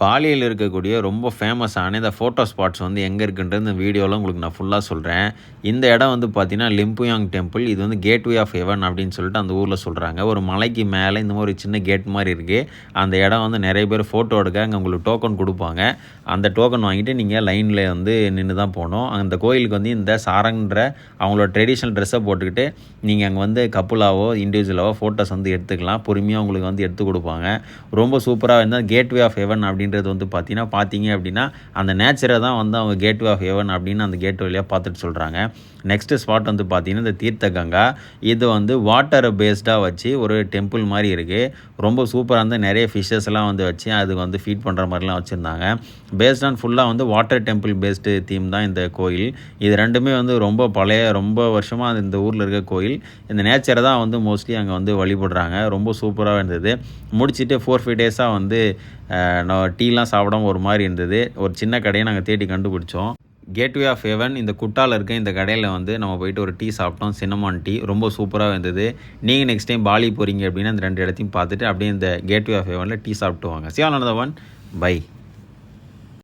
பாலியில் இருக்கக்கூடிய ரொம்ப ஃபேமஸான இந்த ஃபோட்டோ ஸ்பாட்ஸ் வந்து எங்கே இருக்குன்றது இந்த வீடியோவில் உங்களுக்கு நான் ஃபுல்லாக சொல்கிறேன். இந்த இடம் வந்து பார்த்தீங்கன்னா லிம்புயாங் டெம்பிள். இது வந்து கேட்வே ஆஃப் ஹெவன் அப்படின்னு சொல்லிட்டு அந்த ஊரில் சொல்கிறாங்க. ஒரு மலைக்கு மேலே இந்த மாதிரி சின்ன கேட் மாதிரி இருக்குது. அந்த இடம் வந்து நிறைய பேர் ஃபோட்டோ எடுக்க அங்கே உங்களுக்கு டோக்கன் கொடுப்பாங்க. அந்த டோக்கன் வாங்கிட்டு நீங்கள் லைனில் வந்து நின்று தான் போகணும். அந்த கோயிலுக்கு வந்து இந்த சாரங்கன்ற அவங்களோட ட்ரெடிஷ்னல் ட்ரெஸ்ஸை போட்டுக்கிட்டு நீங்கள் அங்கே வந்து கப்புலாவோ இண்டிவிஜுவலாவோ ஃபோட்டோஸ் வந்து எடுத்துக்கலாம். பொறுமையாக உங்களுக்கு வந்து எடுத்து கொடுப்பாங்க. ரொம்ப சூப்பராக இருந்தால் கேட்வே ஆஃப் ஹெவன் அப்படின்றது வந்து பார்த்தீங்க அப்படின்னா அந்த நேச்சரை தான் வந்து அவங்க கேட்வே ஆஃப் ஹெவன் அப்படின்னு அந்த கேட் வழியாக பார்த்துட்டு சொல்கிறாங்க. நெக்ஸ்ட்டு ஸ்பாட் வந்து பார்த்திங்கன்னா இந்த தீர்த்த கங்கா. இது வந்து வாட்டரை பேஸ்டாக வச்சு ஒரு டெம்பிள் மாதிரி இருக்குது. ரொம்ப சூப்பராக வந்து நிறைய ஃபிஷ்ஷஸ்லாம் வந்து வச்சு அதுக்கு வந்து ஃபீட் பண்ணுற மாதிரிலாம் வச்சுருந்தாங்க. பேஸ்ட் ஆன் ஃபுல்லாக வந்து வாட்டர் டெம்பிள் பேஸ்டு தீம் தான் இந்த கோயில். இது ரெண்டுமே வந்து ரொம்ப பழைய ரொம்ப வருஷமாக இந்த ஊரில் இருக்க கோயில். இந்த நேச்சரை தான் வந்து மோஸ்ட்லி அங்கே வந்து வழிபடுறாங்க. ரொம்ப சூப்பராக இருந்தது. முடிச்சுட்டு 4-5 டேஸாக வந்து டீலாம் சாப்பிடாம ஒரு மாதிரி இருந்தது. ஒரு சின்ன கடையை நாங்கள் தேடி கண்டுபிடிச்சோம். கேட்வே ஆஃப் ஹெவன் இந்த குட்டாவில் இருக்க இந்த கடையில் வந்து நம்ம போயிட்டு ஒரு டீ சாப்பிட்டோம். சின்னமான் டீ ரொம்ப சூப்பராக இருந்தது. நீங்கள் நெக்ஸ்ட் டைம் பாலி போகிறீங்க அப்படின்னா இந்த 2 இடத்தையும் பார்த்துட்டு அப்படியே இந்த கேட்வே ஆஃப் ஹெவனில் டீ சாப்பிட்டு வாங்க. See you on another one. Bye.